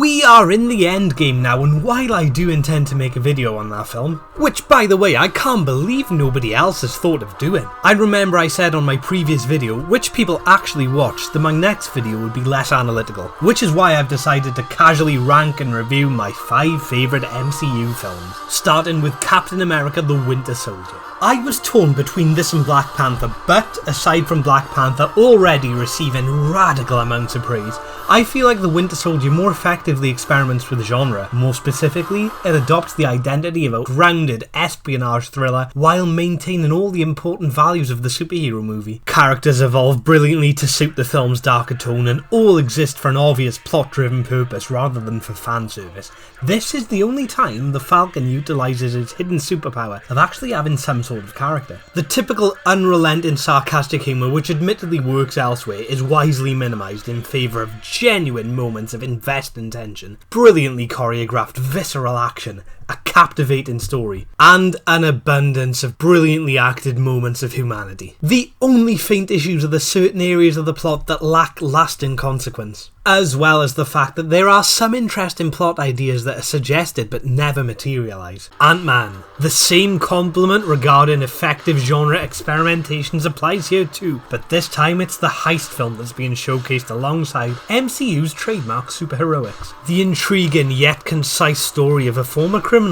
We are in the endgame now, and while I do intend to make a video on that film, which by the way I can't believe nobody else has thought of doing. I remember I said on my previous video which people actually watched that my next video would be less analytical, which is why I've decided to casually rank and review my 5 favourite MCU films, starting with Captain America the Winter Soldier. I was torn between this and Black Panther, but aside from Black Panther already receiving radical amounts of praise, I feel like The Winter Soldier more effectively experiments with the genre. More specifically, it adopts the identity of a grounded espionage thriller while maintaining all the important values of the superhero movie. Characters evolve brilliantly to suit the film's darker tone and all exist for an obvious plot-driven purpose rather than for fan service. This is the only time the Falcon utilises its hidden superpower of actually having some sort of character. The typical unrelenting sarcastic humour, which admittedly works elsewhere, is wisely minimised in favour of genuine moments of investing tension, brilliantly choreographed visceral action, a captivating story, and an abundance of brilliantly acted moments of humanity. The only faint issues are the certain areas of the plot that lack lasting consequence, as well as the fact that there are some interesting plot ideas that are suggested but never materialise. Ant-Man. The same compliment regarding effective genre experimentations applies here too, but this time it's the heist film that's being showcased alongside MCU's trademark superheroics. The intriguing yet concise story of a former criminal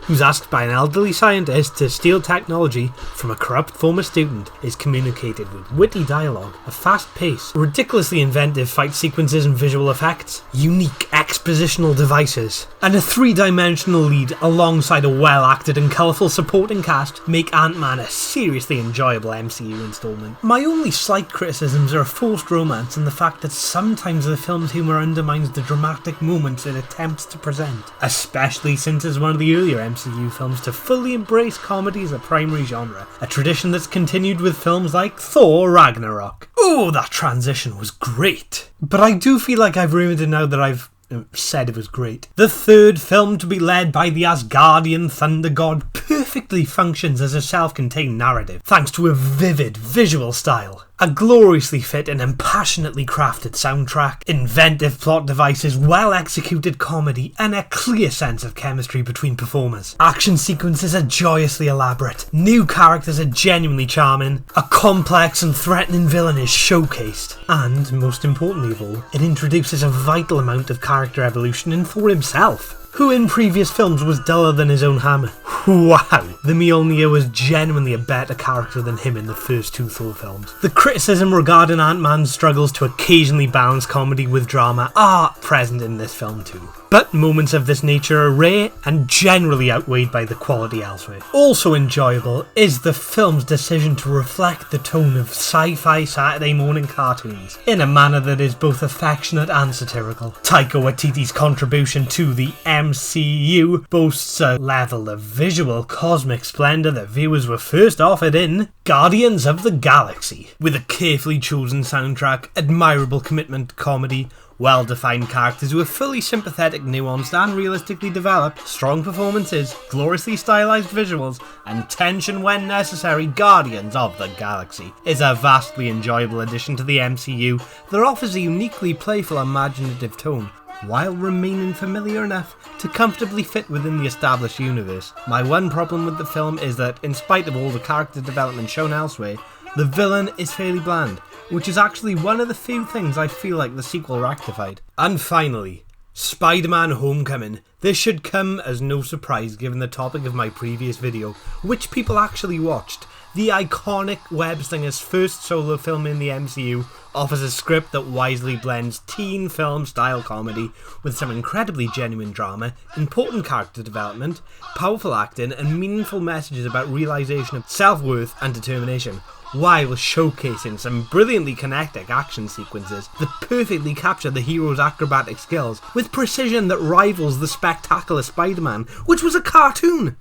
who's asked by an elderly scientist to steal technology from a corrupt former student is communicated with witty dialogue, a fast pace, ridiculously inventive fight sequences and visual effects, unique expositional devices, and a 3-dimensional lead alongside a well-acted and colourful supporting cast make Ant-Man a seriously enjoyable MCU installment. My only slight criticisms are a forced romance and the fact that sometimes the film's humour undermines the dramatic moments it attempts to present, especially since it's one of the earlier MCU films to fully embrace comedy as a primary genre, a tradition that's continued with films like THOR RAGNAROK. Oh, that transition was great! But I do feel like I've ruined it now that I've said it was great. The third film to be led by the Asgardian thunder god perfectly functions as a self-contained narrative, thanks to a vivid visual style, a gloriously fit and impassionately crafted soundtrack, inventive plot devices, well-executed comedy, and a clear sense of chemistry between performers. Action sequences are joyously elaborate, new characters are genuinely charming, a complex and threatening villain is showcased, and, most importantly of all, it introduces a vital amount of character evolution in Thor himself, who in previous films was duller than his own hammer. Wow, the Mjolnir was genuinely a better character than him in the first 2 Thor films. The criticism regarding Ant-Man's struggles to occasionally balance comedy with drama are present in this film too, but moments of this nature are rare and generally outweighed by the quality elsewhere. Also enjoyable is the film's decision to reflect the tone of sci-fi Saturday morning cartoons in a manner that is both affectionate and satirical. Taika Waititi's contribution to the MCU boasts a level of visual cosmic splendour that viewers were first offered in Guardians of the Galaxy, with a carefully chosen soundtrack, admirable commitment to comedy, well-defined characters who are fully sympathetic, nuanced and realistically developed, strong performances, gloriously stylized visuals, and tension when necessary. Guardians of the Galaxy is a vastly enjoyable addition to the MCU that offers a uniquely playful, imaginative tone, while remaining familiar enough to comfortably fit within the established universe. My one problem with the film is that, in spite of all the character development shown elsewhere, the villain is fairly bland, which is actually one of the few things I feel like the sequel rectified. And finally, Spider-Man Homecoming. This should come as no surprise given the topic of my previous video, which people actually watched. The iconic web-slinger's first solo film in the MCU offers a script that wisely blends teen film style comedy with some incredibly genuine drama, important character development, powerful acting, and meaningful messages about realisation of self-worth and determination, while showcasing some brilliantly kinetic action sequences that perfectly capture the hero's acrobatic skills with precision that rivals the spectacular Spider-Man, which was a cartoon.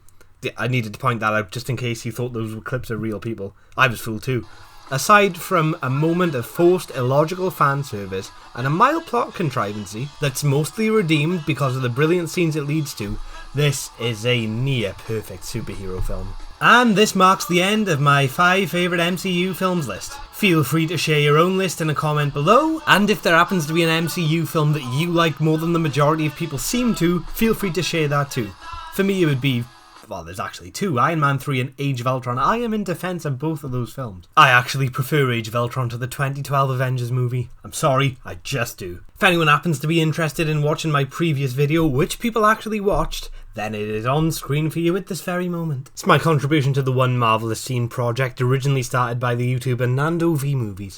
I needed to point that out just in case you thought those were clips of real people. I was fooled too. Aside from a moment of forced illogical fan service and a mild plot contrivancy that's mostly redeemed because of the brilliant scenes it leads to, This is a near perfect superhero film. And this marks the end of my 5 favourite MCU films list. Feel free to share your own list in a comment below, and if there happens to be an MCU film that you like more than the majority of people seem to, feel free to share that too. For me it would be, well, there's actually 2, Iron Man 3 and Age of Ultron. I am in defence of both of those films. I actually prefer Age of Ultron to the 2012 Avengers movie. I'm sorry, I just do. If anyone happens to be interested in watching my previous video, which people actually watched, then it is on screen for you at this very moment. It's my contribution to the One Marvelous Scene project, originally started by the YouTuber Nando V Movies.